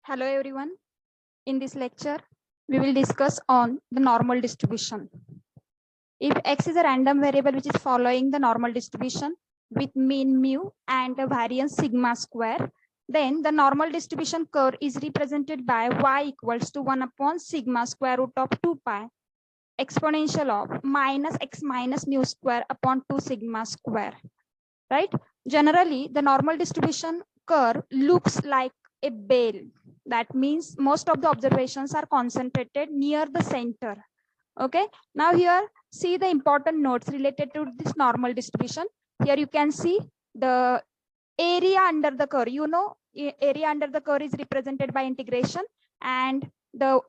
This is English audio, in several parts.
Hello everyone. In this lecture, we will discuss on the normal distribution. If x is a random variable which is following the normal distribution with mean mu and a variance sigma square, then the normal distribution curve is represented by y equals to 1 upon sigma square root of 2 pi exponential of minus x minus mu square upon 2 sigma square, right? Generally, the normal distribution curve looks like a bell. That means most of the observations are concentrated near the center. Okay, now here see the important notes related to this normal distribution. Here you can see the area under the curve. You know, area under the curve is represented by integration, and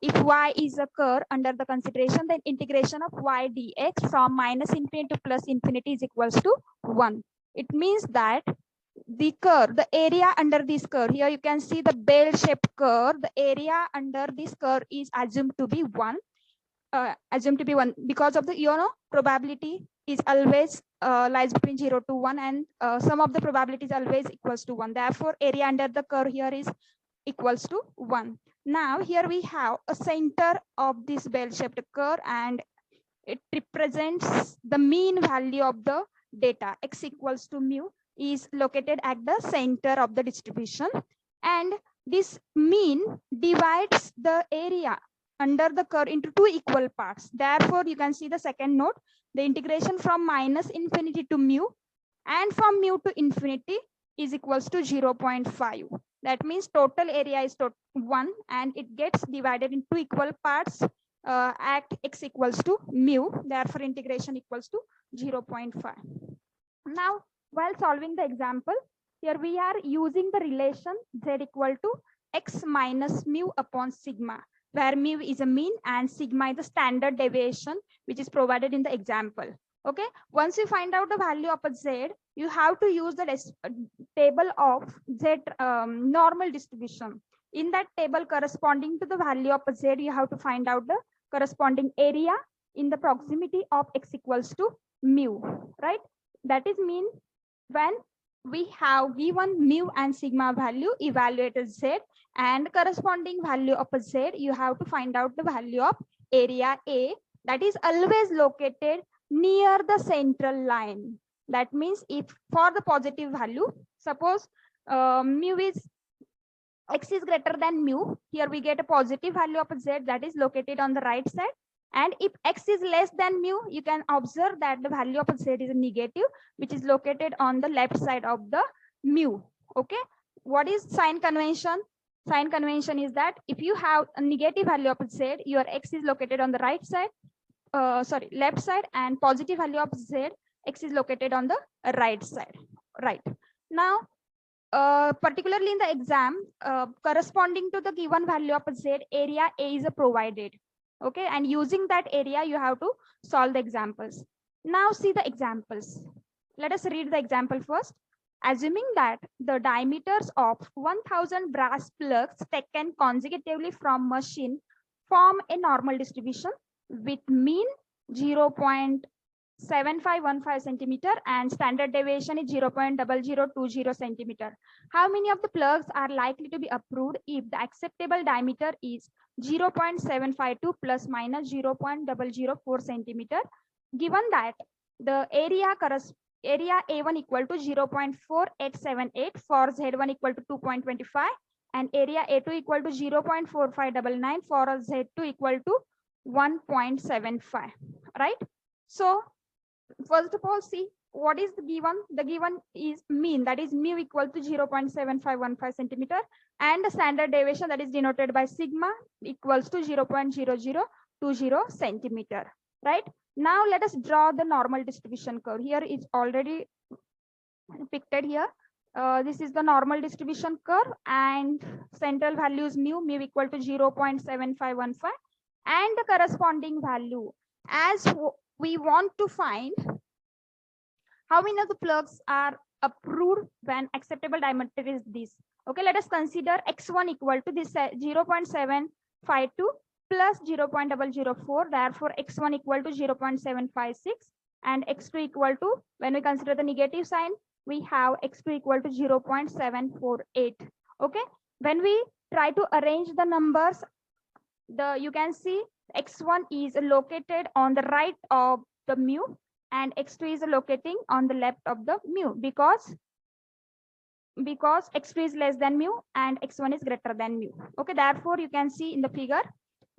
if y is a curve under the consideration, then integration of y dx from minus infinity to plus infinity is equals to 1. It means that the curve, the area under this curve, here you can see the bell-shaped curve, the area under this curve is assumed to be 1. Because of the probability is always lies between 0 to 1, and sum of the probabilities always equals to 1. Therefore, area under the curve here is equals to 1. Now here we have a center of this bell-shaped curve, and it represents the mean value of the data. X equals to mu is located at the center of the distribution, and this mean divides the area under the curve into two equal parts. Therefore, you can see the second note, the integration from minus infinity to mu and from mu to infinity is equals to 0.5. That means total area is 1, and it gets divided into equal parts at x equals to mu. Therefore, integration equals to 0.5. Now, while solving the example, here we are using the relation z equal to x minus mu upon sigma, where mu is a mean and sigma is the standard deviation which is provided in the example. Okay, once you find out the value of a z, you have to use the table of z normal distribution. In that table corresponding to the value of a z, you have to find out the corresponding area in the proximity of x equals to mu, right? That is mean when we have given mu and sigma value, evaluate as z, and corresponding value of a z, you have to find out the value of area A, that is always located near the central line. That means if for the positive value, suppose mu is x is greater than mu, here we get a positive value of z that is located on the right side. And if x is less than mu, you can observe that the value of z is a negative, which is located on the left side of the mu. Okay, what is sign convention? Sign convention is that if you have a negative value of z, your x is located on the right side, left side, and positive value of z, x is located on the right side. Right now, particularly in the exam, corresponding to the given value of z, area A is provided. Okay, and using that area, you have to solve the examples. Now see the examples. Let us read the example first. Assuming that the diameters of 1000 brass plugs taken consecutively from machine form a normal distribution with mean 0.7515 centimeter and standard deviation is 0.0020 centimeter. How many of the plugs are likely to be approved if the acceptable diameter is 0.752 plus minus 0.004 centimeter? Given that the area A1 equal to 0.4878 for Z1 equal to 2.25 and area A2 equal to 0.4599 for Z2 equal to 1.75, right? So first of all, see what is the given. The given is mean, that is mu equal to 0.7515 centimeter, and the standard deviation, that is denoted by sigma, equals to 0.0020 centimeter, right? Now let us draw the normal distribution curve. Here is already depicted here. This is the normal distribution curve, and central value is mu equal to 0.7515, and the corresponding value, as we want to find how many of the plugs are approved when acceptable diameter is this. Okay, let us consider x1 equal to this 0.752 plus 0.004. Therefore, x1 equal to 0.756 and x2 equal to, when we consider the negative sign, we have x2 equal to 0.748. Okay, when we try to arrange the numbers. You can see x1 is located on the right of the mu and x2 is locating on the left of the mu because x2 is less than mu and x1 is greater than mu. Okay, therefore you can see in the figure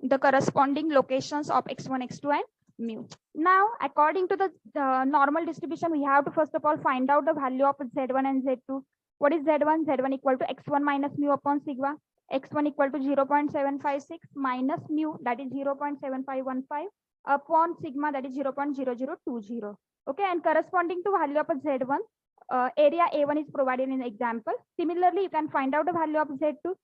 the corresponding locations of x1, x2 and mu. Now, according to the normal distribution, we have to first of all find out the value of z1 and z2. What is z1? Z1 equal to x1 minus mu upon sigma. X1 equal to 0.756 minus mu, that is 0.7515 upon sigma, that is 0.0020. Okay, and corresponding to value of z1, area A1 is provided in example. Similarly, you can find out the value of z2.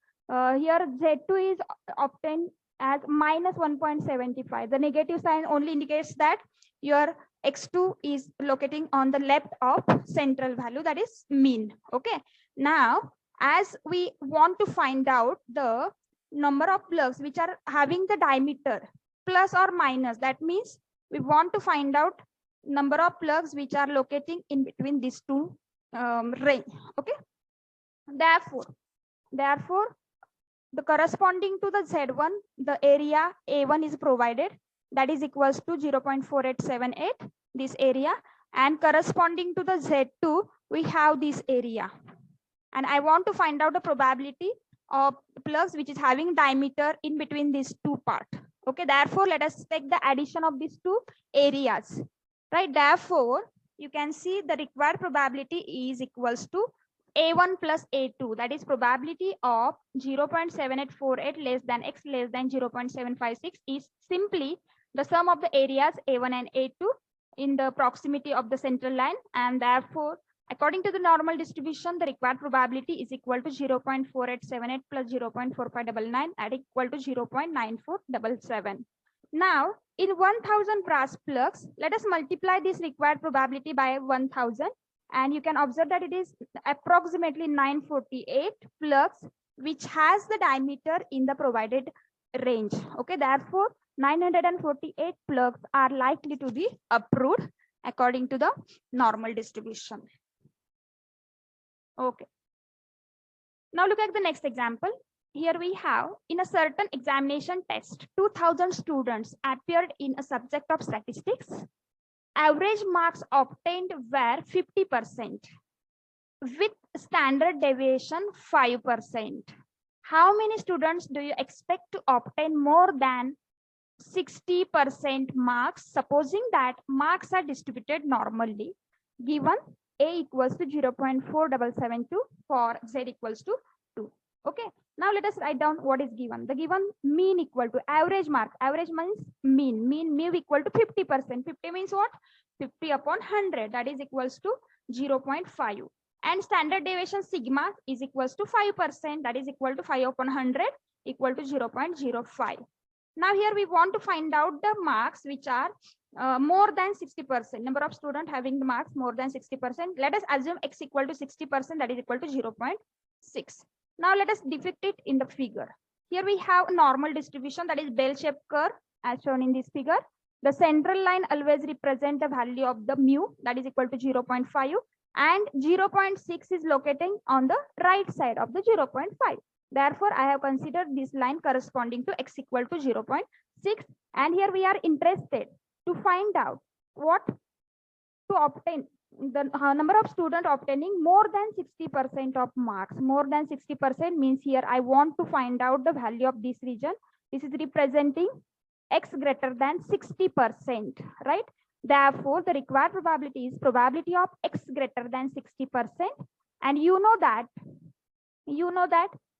Here z2 is obtained as minus 1.75. The negative sign only indicates that your x2 is locating on the left of central value, that is mean. Okay, now as we want to find out the number of plugs which are having the diameter plus or minus, that means we want to find out number of plugs which are locating in between these two range. Okay, therefore the corresponding to the z1, the area A1 is provided, that is equals to 0.4878, this area, and corresponding to the z2 we have this area, and I want to find out the probability of plugs which is having diameter in between these two parts. Okay, therefore let us take the addition of these two areas, right? Therefore you can see the required probability is equals to A1 plus A2, that is probability of 0.7848 less than x less than 0.756 is simply the sum of the areas A1 and A2 in the proximity of the central line, and therefore according to the normal distribution, the required probability is equal to 0.4878 plus 0.4599 at equal to 0.9477. Now, in 1000 brass plugs, let us multiply this required probability by 1000, and you can observe that it is approximately 948 plugs which has the diameter in the provided range. Okay, therefore 948 plugs are likely to be approved according to the normal distribution. Okay, now look at the next example. Here we have, in a certain examination test, 2000 students appeared in a subject of statistics. Average marks obtained were 50% with standard deviation 5%. How many students do you expect to obtain more than 60% marks, supposing that marks are distributed normally, given A equals to 0.4772 for Z equals to 2. Okay, now let us write down what is given. The given mean equal to average mark. Average means mean. Mean mu equal to 50%. 50 means what? 50 upon 100. That is equals to 0.5. And standard deviation sigma is equals to 5%. That is equal to 5 upon 100 equal to 0.05. Now here we want to find out the marks which are more than 60%. Number of students having the marks more than 60%. Let us assume x equal to 60%. That is equal to 0.6. Now let us depict it in the figure. Here we have a normal distribution, that is bell-shaped curve as shown in this figure. The central line always represent the value of the mu, that is equal to 0.5, and 0.6 is locating on the right side of the 0.5. Therefore, I have considered this line corresponding to x equal to 0.6, and here we are interested to find out what to obtain the number of students obtaining more than 60% of marks. More than 60% means here I want to find out the value of this region. This is representing x greater than 60%, right? Therefore, the required probability is probability of x greater than 60%, and you know that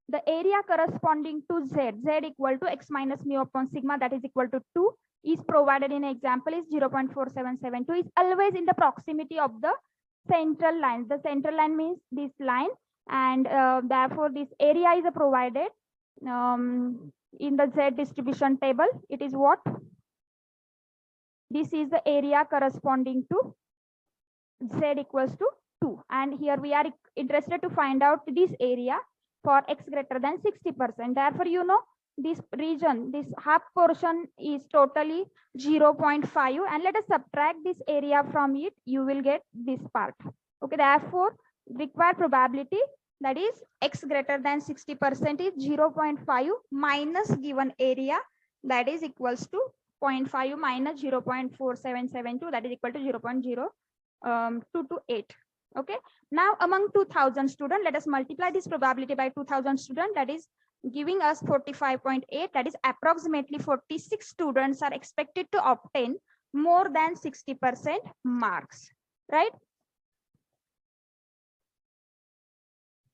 the area corresponding to z equal to x minus mu upon sigma, that is equal to 2, is provided in example is 0.4772, is always in the proximity of the central line. The central line means this line, and therefore this area is provided in the z distribution table. It is what? This is the area corresponding to z equals to 2, and here we are interested to find out this area for x greater than 60%. Therefore, you know this region, this half portion is totally 0.5, and let us subtract this area from it. You will get this part. Okay, therefore required probability that is x greater than 60% is 0.5 minus given area, that is equals to 0.5 minus 0.4772, that is equal to 0.0228. Okay, now among 2000 students, let us multiply this probability by 2000 students, that is giving us 45.8, that is approximately 46 students are expected to obtain more than 60% marks, right?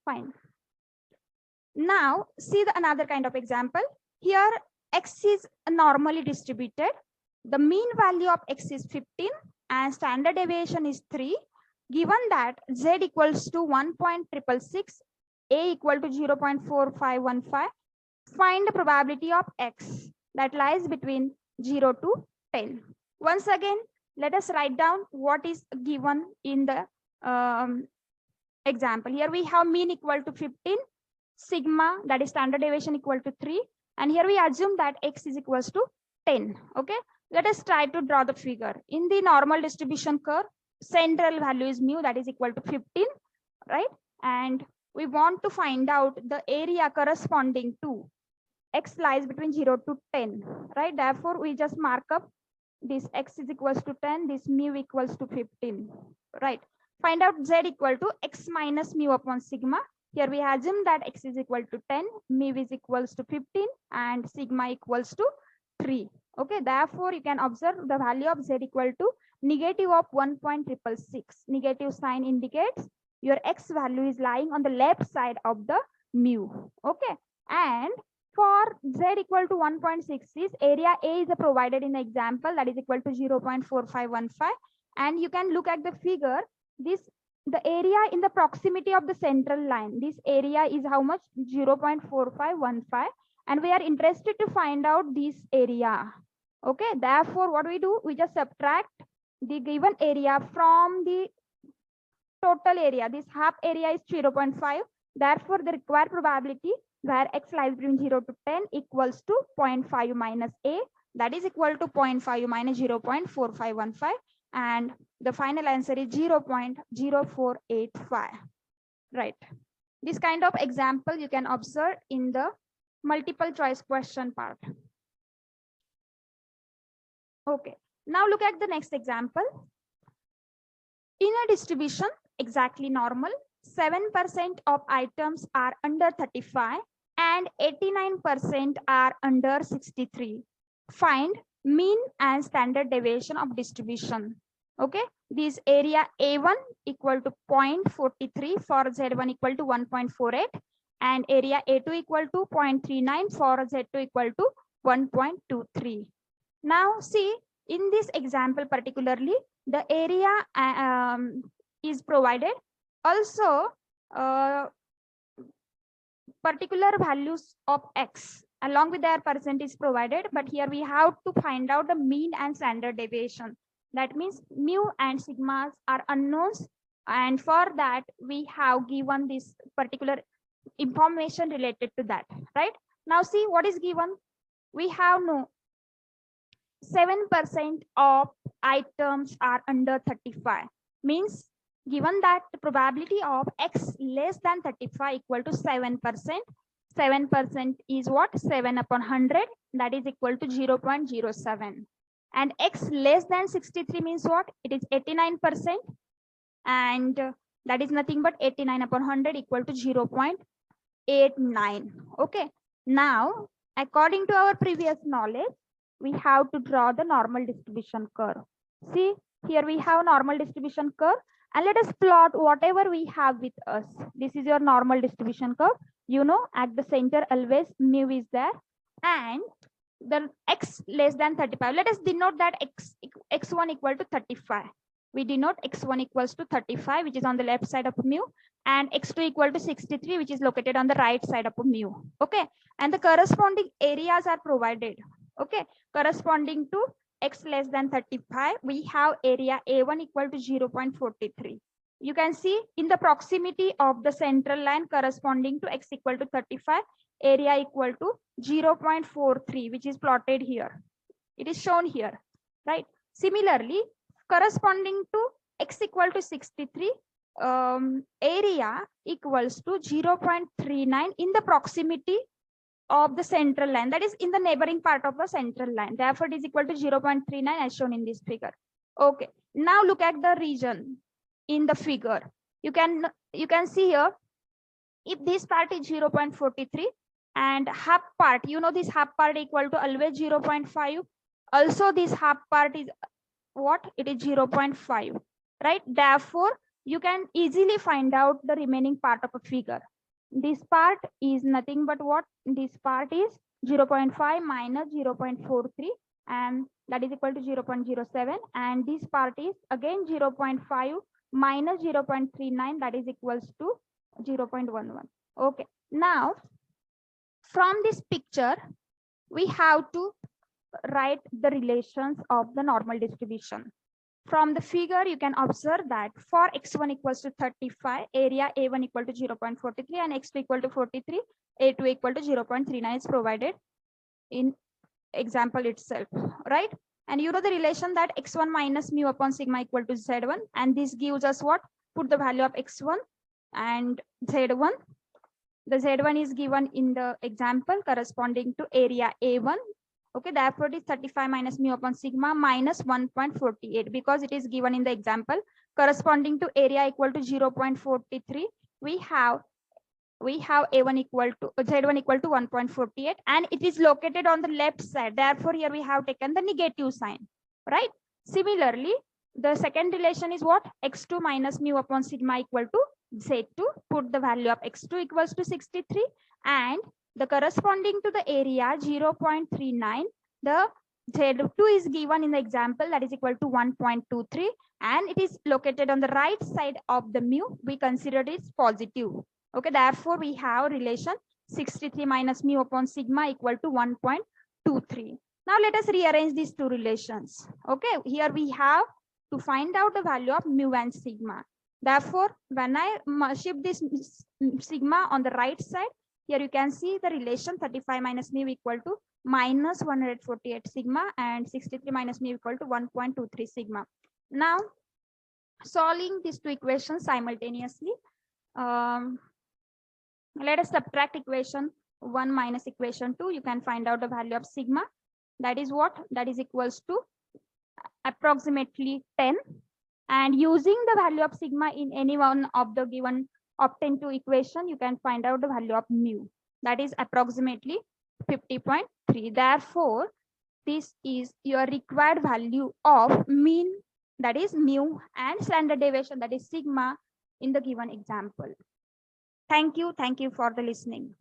Fine. Now see the another kind of example. Here x is normally distributed. The mean value of x is 15 and standard deviation is 3. Given that z equals to 1.666, a equal to 0.4515, find the probability of x that lies between 0 to 10. Once again, let us write down what is given in the example. Here we have mean equal to 15, sigma, that is standard deviation, equal to 3, and here we assume that x is equals to 10. Okay, let us try to draw the figure. In the normal distribution curve, central value is mu, that is equal to 15, right? And we want to find out the area corresponding to x lies between 0 to 10, right? Therefore we just mark up this x is equals to 10, this mu equals to 15, right? Find out z equal to x minus mu upon sigma. Here we assume that x is equal to 10, mu is equals to 15, and sigma equals to 3. Okay, therefore you can observe the value of z equal to negative of 1.666. Negative sign indicates your x value is lying on the left side of the mu. Okay, and for z equal to 1.66, area A is provided in the example, that is equal to 0.4515. And you can look at the figure. The area in the proximity of the central line, this area is how much? 0.4515. And we are interested to find out this area. Okay, therefore what we do, we just subtract the given area from the total area. This half area is 0.5. Therefore the required probability where x lies between 0 to 10 equals to 0.5 minus a, that is equal to 0.5 minus 0.4515, and the final answer is 0.0485. Right. This kind of example you can observe in the multiple choice question part. Okay, now look at the next example. In a distribution exactly normal, 7% of items are under 35 and 89% are under 63. Find mean and standard deviation of distribution. Okay, this area A1 equal to 0.43 for Z1 equal to 1.48, and area A2 equal to 0.39 for Z2 equal to 1.23. Now see, in this example particularly, the area is provided. Also, particular values of x along with their percent is provided, but here we have to find out the mean and standard deviation. That means mu and sigmas are unknowns, and for that we have given this particular information related to that, right? Now see what is given. We have no 7% of items are under 35, means given that the probability of x less than 35 equal to 7%. 7% is what? 7 upon 100, that is equal to 0.07. And x less than 63 means what? It is 89%, and that is nothing but 89 upon 100 equal to 0.89. Okay, now according to our previous knowledge, we have to draw the normal distribution curve. See, here we have normal distribution curve, and let us plot whatever we have with us. This is your normal distribution curve. You know, at the center always mu is there, and the x less than 35. Let us denote that x1 equal to 35. We denote x1 equals to 35, which is on the left side of mu, and x2 equal to 63, which is located on the right side of mu. Okay, and the corresponding areas are provided. Okay, corresponding to x less than 35, we have area A1 equal to 0.43. You can see in the proximity of the central line corresponding to x equal to 35, area equal to 0.43, which is plotted here. It is shown here, right? Similarly, corresponding to x equal to 63, area equals to 0.39 in the proximity of the central line, that is in the neighboring part of the central line. Therefore, it is equal to 0.39 as shown in this figure. Okay, now look at the region in the figure. You can see here, if this part is 0.43 and half part, you know, this half part equal to always 0.5. Also, this half part is what? It is 0.5, right? Therefore, you can easily find out the remaining part of a figure. This part is nothing but what? This part is 0.5 minus 0.43, and that is equal to 0.07. And this part is again 0.5 minus 0.39, that is equals to 0.11. Okay, now from this picture, we have to write the relations of the normal distribution. From the figure, you can observe that for x1 equals to 35, area A1 equal to 0.43 and x2 equal to 43, A2 equal to 0.39 is provided in example itself, right? And you know the relation that x1 minus mu upon sigma equal to z1, and this gives us what? Put the value of x1 and z1. The z1 is given in the example corresponding to area A1. Okay, therefore it is 35 minus mu upon sigma minus 1.48, because it is given in the example corresponding to area equal to 0.43. We have A1 equal to Z1 equal to 1.48, and it is located on the left side. Therefore, here we have taken the negative sign, right? Similarly, the second relation is what? X2 minus mu upon sigma equal to Z2. Put the value of X2 equals to 63, and the corresponding to the area 0.39, the Z2 is given in the example, that is equal to 1.23, and it is located on the right side of the mu. We consider it positive. Okay, therefore we have relation 63 minus mu upon sigma equal to 1.23. Now let us rearrange these two relations. Okay, here we have to find out the value of mu and sigma. Therefore, when I shift this sigma on the right side, here you can see the relation 35 minus mu equal to minus 148 sigma and 63 minus mu equal to 1.23 sigma. Now, solving these two equations simultaneously, let us subtract equation 1 minus equation 2. You can find out the value of sigma. That is what? That is equals to approximately 10. And using the value of sigma in any one of the given obtained two equation, you can find out the value of mu. That is approximately 50.3. Therefore, this is your required value of mean, that is mu, and standard deviation, that is sigma, in the given example. Thank you for the listening.